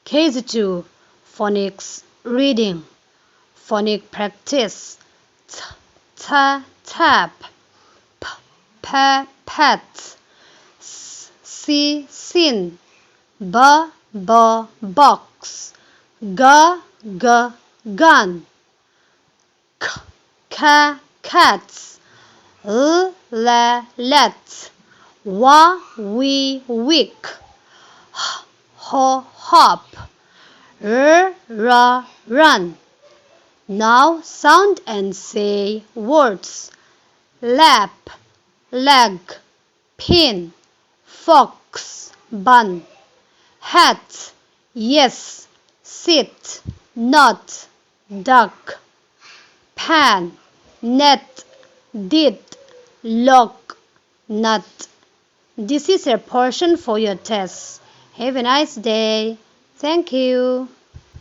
KG2 Phonics Reading Phonic Practice tap pet sin box gun cats let week hop run. Now sound and say words. Lap, leg, pin, fox, bun. Hat, yes, sit, not, duck. Pan, net, did, lock, nut. This is a portion for your test. Have a nice day. Thank you.